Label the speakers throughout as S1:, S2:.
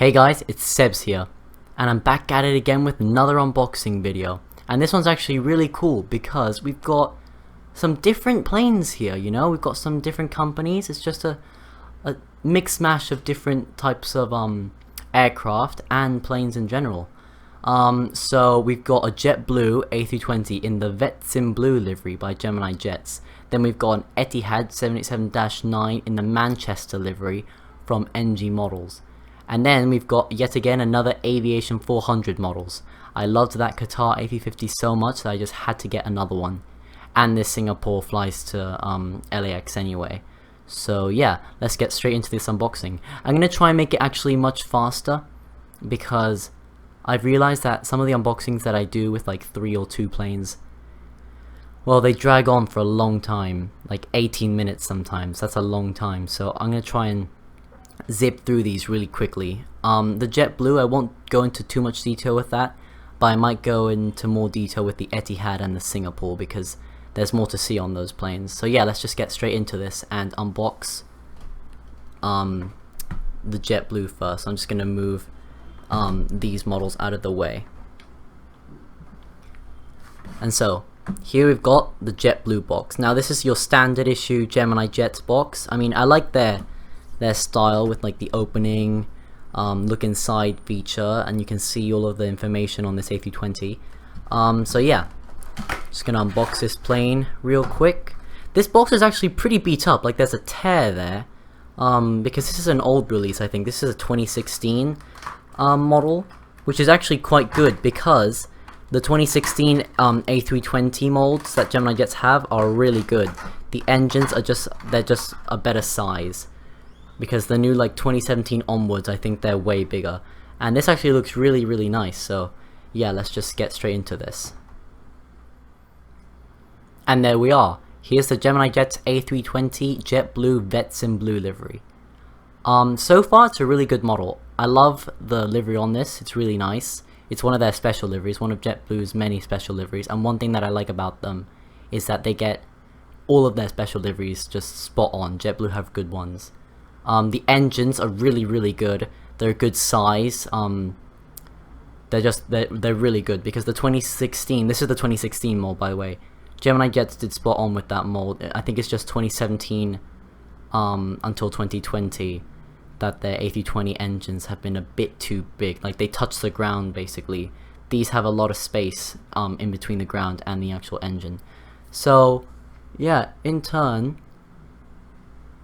S1: Hey guys, it's Sebs here, and I'm back at it again with another unboxing video. And this one's actually really cool because we've got some different planes here, you know? We've got some different companies. It's just a mixed mash of different types of aircraft and planes in general. So we've got a JetBlue A320 in the Vetsim Blue livery by Gemini Jets. Then we've got an Etihad 787-9 in the Manchester livery from NG Models. And then we've got yet again another Aviation 400 models. I loved that Qatar A350 so much that I just had to get another one. And this Singapore flies to LAX anyway. So yeah, let's get straight into this unboxing. I'm going to try and make it actually much faster because I've realized that some of the unboxings that I do with like 3 or 2 planes, well, they drag on for a long time, like 18 minutes sometimes. That's a long time. So I'm going to try and zip through these really quickly. The JetBlue, I won't go into too much detail with that, but I might go into more detail with the Etihad and the Singapore because there's more to see on those planes. So yeah, let's just get straight into this and unbox the JetBlue first. I'm just going to move these models out of the way. And so here we've got the JetBlue box. Now this is your standard issue Gemini Jets box. I mean, I like their style with like the opening look inside feature, and you can see all of the information on this A320. So yeah, just gonna unbox this plane real quick. This box is actually pretty beat up, like there's a tear there because this is an old release. I think this is a 2016 model, which is actually quite good because the 2016 A320 molds that Gemini Jets have are really good. The engines are they're just a better size, because the new like 2017 onwards, I think they're way bigger. And this actually looks really nice. So yeah, let's just get straight into this. And there we are. Here's the Gemini Jets A320 JetBlue Vetsim Blue livery. So far it's a really good model. I love the livery on this. It's really nice. It's one of their special liveries, one of JetBlue's many special liveries. And one thing that I like about them is that they get all of their special liveries just spot on. JetBlue have good ones. The engines are really good. They're a good size. They're really good because the 2016, this is the 2016 mold by the way. Gemini Jets did spot on with that mold. I think it's just 2017 until 2020 that their A320 engines have been a bit too big. Like they touch the ground basically. These have a lot of space in between the ground and the actual engine. So yeah, in turn,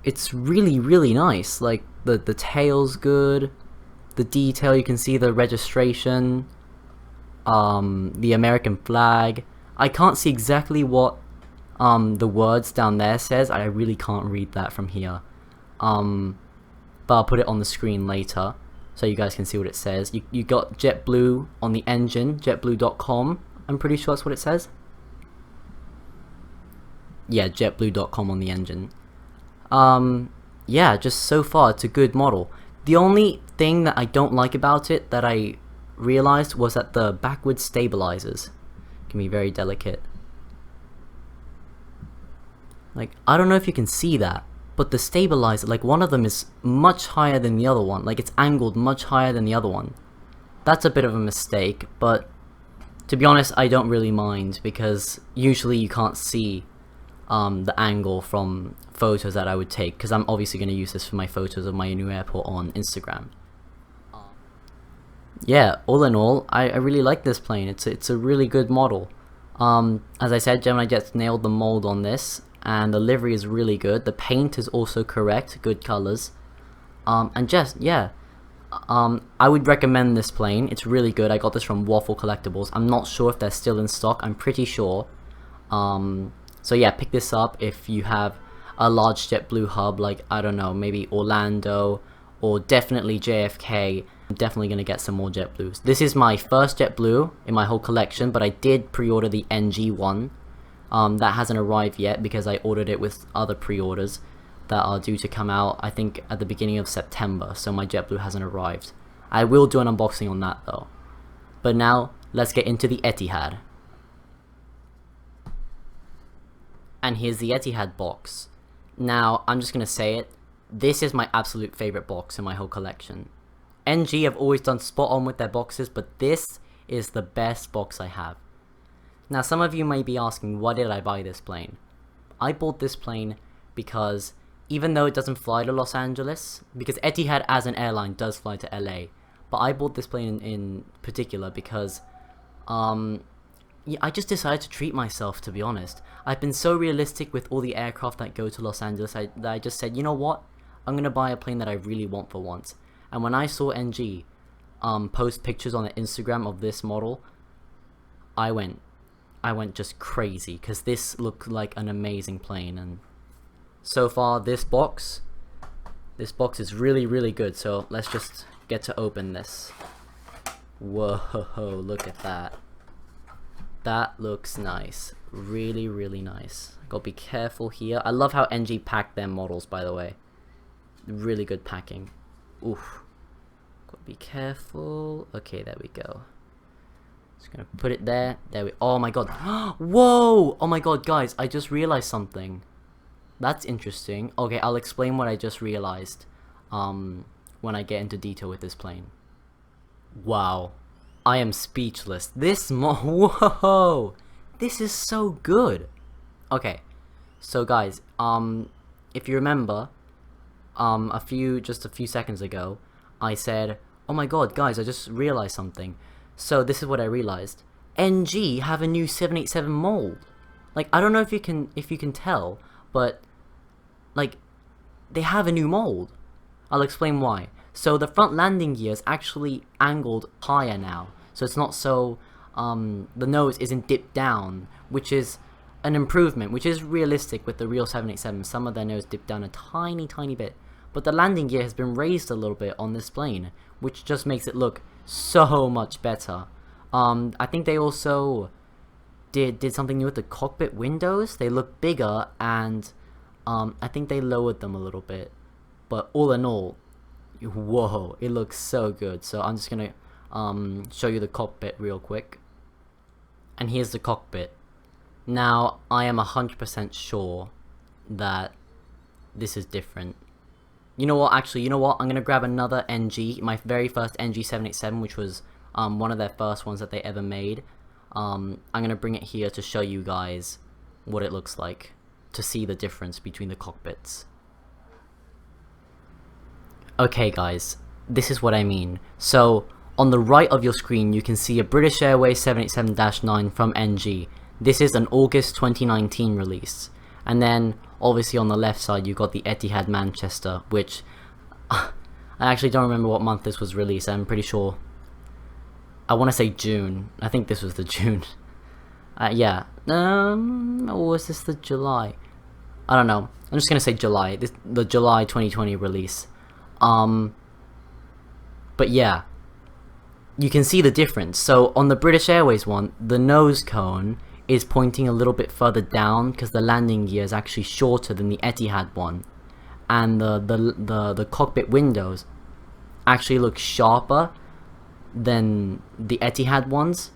S1: it's really nice. Like the tail's good, the detail, you can see the registration, the American flag. I can't see exactly what the words down there says. I really can't read that from here, but I'll put it on the screen later so you guys can see what it says. You got JetBlue on the engine, jetblue.com. I'm pretty sure that's what it says. Yeah, jetblue.com on the engine. Yeah, just so far it's a good model. The only thing that I don't like about it that I realized was that the backward stabilizers can be very delicate. Like, I don't know if you can see that, but the stabilizer, like one of them is much higher than the other one. Like it's angled much higher than the other one. That's a bit of a mistake, but to be honest, I don't really mind because usually you can't see the angle from photos that I would take, because I'm obviously going to use this for my photos of my new airport on Instagram. Yeah, all in all, I really like this plane. It's a really good model. As I said, Gemini Jets nailed the mold on this, and the livery is really good. The paint is also correct, good colors. And just, yeah, I would recommend this plane. It's really good. I got this from Waffle Collectibles. I'm not sure if they're still in stock. I'm pretty sure. So yeah, pick this up if you have a large JetBlue hub, like, I don't know, maybe Orlando or definitely JFK. I'm definitely going to get some more JetBlues. This is my first JetBlue in my whole collection, but I did pre-order the NG one. That hasn't arrived yet because I ordered it with other pre-orders that are due to come out, I think, at the beginning of September, so my JetBlue hasn't arrived. I will do an unboxing on that though. But now, let's get into the Etihad. And here's the Etihad box. Now, I'm just going to say it, this is my absolute favorite box in my whole collection. NG have always done spot on with their boxes, but this is the best box I have. Now some of you may be asking, why did I buy this plane? I bought this plane because even though it doesn't fly to Los Angeles, because Etihad as an airline does fly to LA, but I bought this plane in particular because yeah, I just decided to treat myself, to be honest. I've been so realistic with all the aircraft that go to Los Angeles that I just said, you know what? I'm gonna buy a plane that I really want for once. And when I saw NG post pictures on the Instagram of this model, I went just crazy because this looked like an amazing plane. And so far, this box is really good. So let's just get to open this. Whoa, look at that. That looks nice. Really nice. Gotta be careful here. I love how NG packed their models, by the way. Really good packing. Oof. Gotta be careful. Okay, there we go. Just gonna put it there. There we. Oh my god. Whoa! Oh my god, guys! I just realized something. That's interesting. Okay, I'll explain what I just realized. When I get into detail with this plane. Wow. I am speechless. Whoa! This is so good. Okay, so guys, if you remember, just a few seconds ago, I said, "Oh my god, guys, I just realized something." So this is what I realized. NG have a new 787 mold. Like, I don't know if you can tell, but like, they have a new mold. I'll explain why. So the front landing gear is actually angled higher now. So it's not so, the nose isn't dipped down, which is an improvement, which is realistic with the real 787. Some of their nose dipped down a tiny bit. But the landing gear has been raised a little bit on this plane, which just makes it look so much better. I think they also did something new with the cockpit windows. They look bigger, and I think they lowered them a little bit. But all in all, whoa, it looks so good. So I'm just gonna show you the cockpit real quick. And here's the cockpit. Now, I am 100% sure that this is different. You know what, actually, you know what? I'm gonna grab another NG, my very first NG 787, which was one of their first ones that they ever made. I'm gonna bring it here to show you guys what it looks like, to see the difference between the cockpits. Okay guys, this is what I mean. So, on the right of your screen, you can see a British Airways 787-9 from NG. This is an August 2019 release. And then, obviously on the left side, you've got the Etihad Manchester, which I actually don't remember what month this was released. I'm pretty sure. I want to say June. I think this was the June. Yeah. Or was this the July? I don't know. I'm just gonna say July. The July 2020 release. But yeah, you can see the difference. So on the British Airways one, the nose cone is pointing a little bit further down because the landing gear is actually shorter than the Etihad one, and the cockpit windows actually look sharper than the Etihad ones.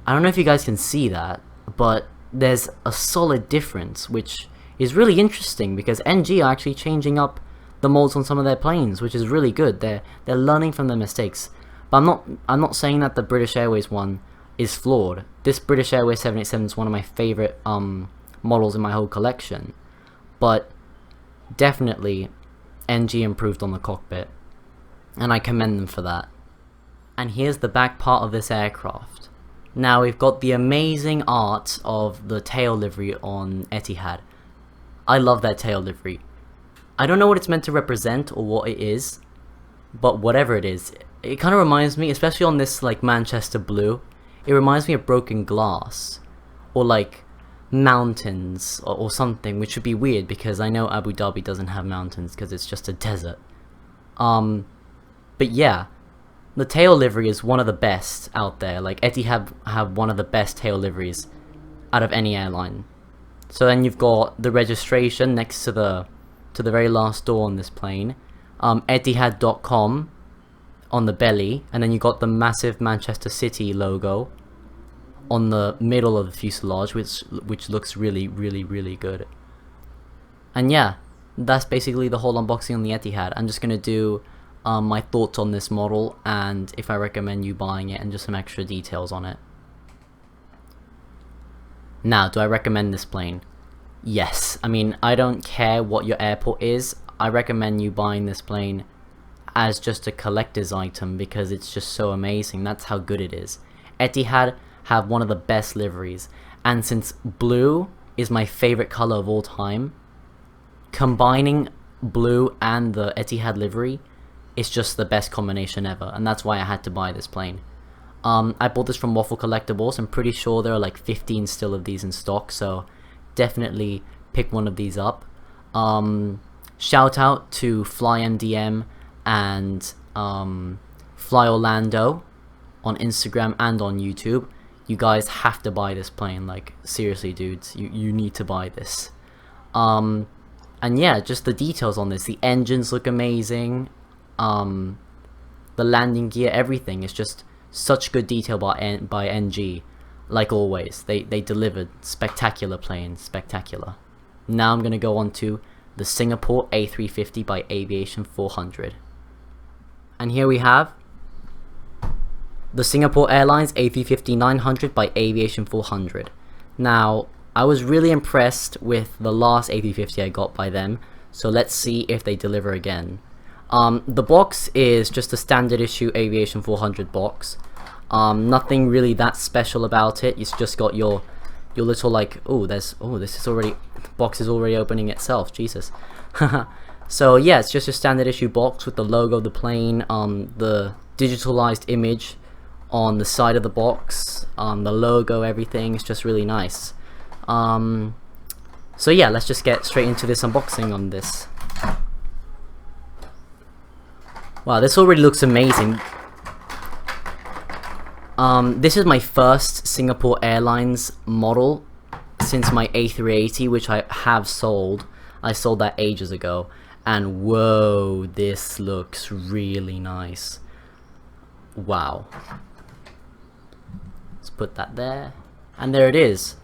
S1: I don't know if you guys can see that, but there's a solid difference, which is really interesting because NG are actually changing up the molds on some of their planes, which is really good. They're learning from their mistakes. But I'm not saying that the British Airways one is flawed. This British Airways 787 is one of my favorite models in my whole collection. But definitely NG improved on the cockpit, and I commend them for that. And here's the back part of this aircraft. Now we've got the amazing art of the tail livery on Etihad. I love that tail livery. I don't know what it's meant to represent or what it is, but whatever it is, it kind of reminds me, especially on this like Manchester blue, it reminds me of broken glass, or like mountains, or something, which would be weird because I know Abu Dhabi doesn't have mountains because it's just a desert. But yeah, the tail livery is one of the best out there. Like Etihad have one of the best tail liveries out of any airline. So then you've got the registration next to the very last door on this plane, Etihad.com on the belly, and then you got the massive Manchester City logo on the middle of the fuselage, which looks really good. And yeah, that's basically the whole unboxing on the Etihad. I'm just gonna do my thoughts on this model and if I recommend you buying it and just some extra details on it. Now, do I recommend this plane? Yes. I mean, I don't care what your airport is. I recommend you buying this plane as just a collector's item because it's just so amazing. That's how good it is. Etihad have one of the best liveries, and since blue is my favorite color of all time, combining blue and the Etihad livery is just the best combination ever, and that's why I had to buy this plane. I bought this from Waffle Collectibles. I'm pretty sure there are like 15 still of these in stock, so definitely pick one of these up. Shout out to Fly MDM and Fly Orlando on Instagram and on YouTube. You guys have to buy this plane, like seriously dudes, you need to buy this. And yeah, just the details on this, the engines look amazing, the landing gear, everything is just such good detail by NG. Like always, they delivered spectacular planes, spectacular. Now I'm gonna go on to the Singapore A350 by Aviation 400. And here we have the Singapore Airlines A350-900 by Aviation 400. Now, I was really impressed with the last A350 I got by them, so let's see if they deliver again. The box is just a standard issue Aviation 400 box. Nothing really that special about it. It's just got your little like, this is already, the box is already opening itself, Jesus. So yeah, it's just a standard issue box with the logo of the plane, the digitalized image on the side of the box, the logo, everything. It's just really nice. So yeah, let's just get straight into this unboxing on this. Wow, this already looks amazing. This is my first Singapore Airlines model since my A380, which I have sold. I sold that ages ago, and whoa, this looks really nice. Wow. Let's put that there, and there it is.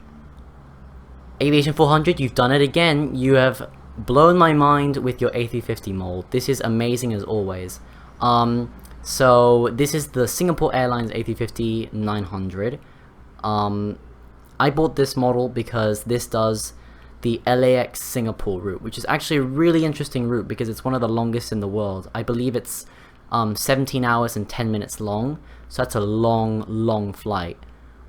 S1: Aviation 400, you've done it again. You have blown my mind with your A350 mold. This is amazing as always. So this is the Singapore Airlines A350-900. I bought this model because this does the LAX Singapore route, which is actually a really interesting route because it's one of the longest in the world. I believe it's 17 hours and 10 minutes long, so that's a long flight.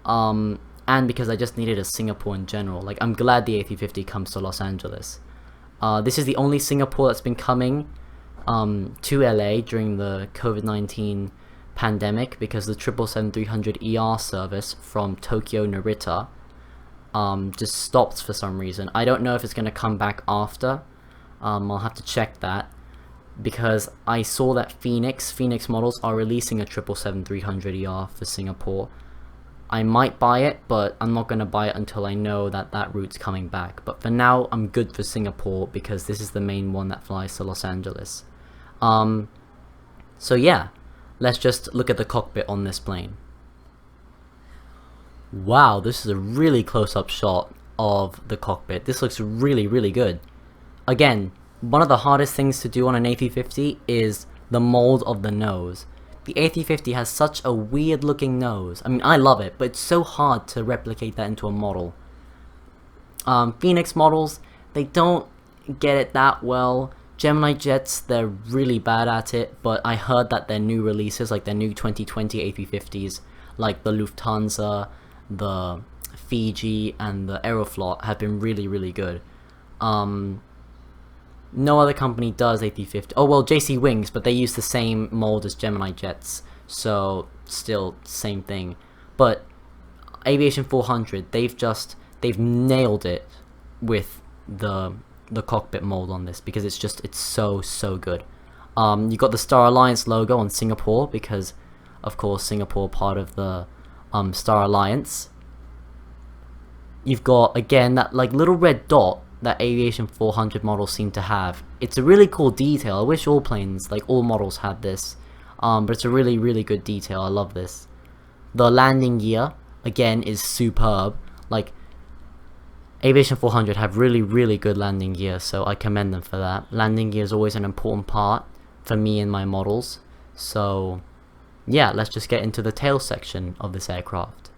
S1: And because I just needed a Singapore in general. Like, I'm glad the A350 comes to Los Angeles. This is the only Singapore that's been coming to LA during the COVID-19 pandemic because the 777-300ER service from Tokyo Narita just stopped for some reason. I don't know if it's going to come back after. I'll have to check that because I saw that Phoenix models are releasing a 777-300ER for Singapore. I might buy it, but I'm not going to buy it until I know that that route's coming back. But for now, I'm good for Singapore because this is the main one that flies to Los Angeles. So yeah, let's just look at the cockpit on this plane. Wow, this is a really close-up shot of the cockpit. This looks really good. Again, one of the hardest things to do on an A350 is the mold of the nose. The A350 has such a weird looking nose. I mean, I love it, but it's so hard to replicate that into a model. Phoenix models, they don't get it that well. Gemini jets, they're really bad at it, but I heard that their new releases, like their new 2020 A350s, like the Lufthansa, the Fiji, and the Aeroflot have been really good. No other company does A350. Oh well, JC Wings, but they use the same mold as Gemini jets, so still same thing. But Aviation 400, they've nailed it with the cockpit mold on this because it's so good. You got the Star Alliance logo on Singapore because, of course, Singapore part of the Star Alliance. You've got again that like little red dot that Aviation 400 models seem to have. It's a really cool detail. I wish all planes, like all models, had this. But it's a really good detail. I love this. The landing gear, again, is superb. Like, Aviation 400 have really good landing gear, so I commend them for that. Landing gear is always an important part for me and my models. So yeah, let's just get into the tail section of this aircraft.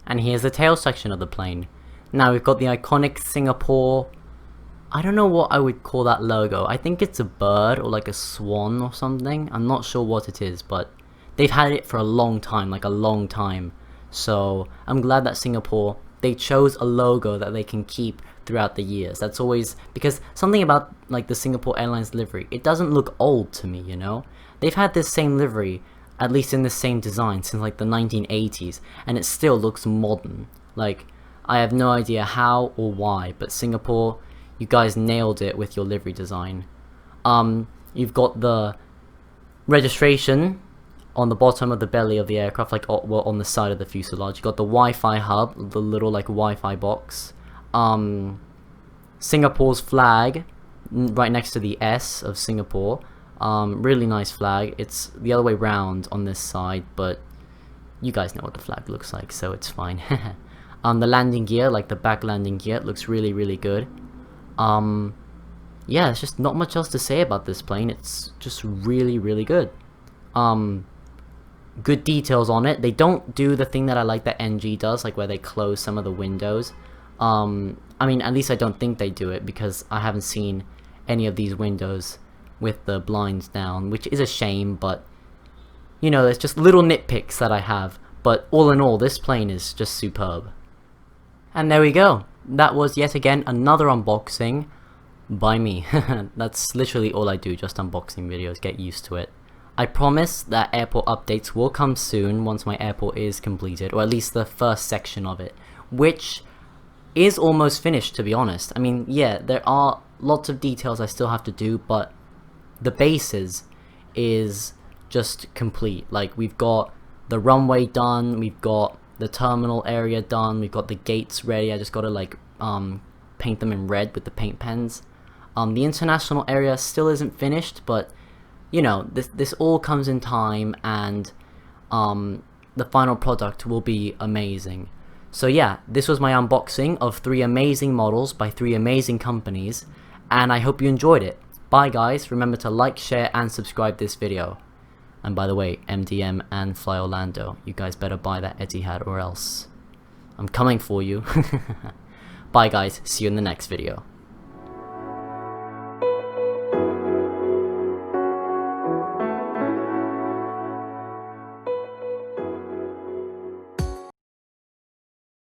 S1: And here's the tail section of the plane. Now we've got the iconic Singapore, I don't know what I would call that logo. I think it's a bird or like a swan or something. I'm not sure what it is, but they've had it for a long time, like a long time. So I'm glad that Singapore, they chose a logo that they can keep throughout the years. That's always, because something about like the Singapore Airlines livery, it doesn't look old to me, you know? They've had this same livery, at least in the same design, since like the 1980s, and it still looks modern. Like, I have no idea how or why, but Singapore, you guys nailed it with your livery design. You've got the registration on the bottom of the belly of the aircraft, like well, on the side of the fuselage. You've got the Wi-Fi hub, the little like Wi-Fi box. Singapore's flag right next to the S of Singapore. Really nice flag. It's the other way round on this side, but you guys know what the flag looks like, so it's fine. The landing gear, like the back landing gear, looks really, really good. Yeah, there's just not much else to say about this plane. It's just really, really good. Good details on it. They don't do the thing that I like that NG does, like where they close some of the windows. I mean, at least I don't think they do it, because I haven't seen any of these windows with the blinds down, which is a shame, but you know, there's just little nitpicks that I have. But all in all, this plane is just superb. And there we go. That was yet again another unboxing by me. That's literally all I do, just unboxing videos. Get used to it. I promise that airport updates will come soon once my airport is completed, or at least the first section of it, which is almost finished, to be honest. I mean, yeah, there are lots of details I still have to do, but the basis is just complete. Like, we've got the runway done, we've got the terminal area done, we've got the gates ready. I just gotta like paint them in red with the paint pens. The international area still isn't finished, but you know, this all comes in time, and the final product will be amazing. So yeah, this was my unboxing of 3 amazing models by 3 amazing companies, and I hope you enjoyed it. Bye guys, remember to like, share and subscribe this video. And by the way, MDM and Fly Orlando, you guys better buy that Etihad or else I'm coming for you. Bye guys, see you in the next video.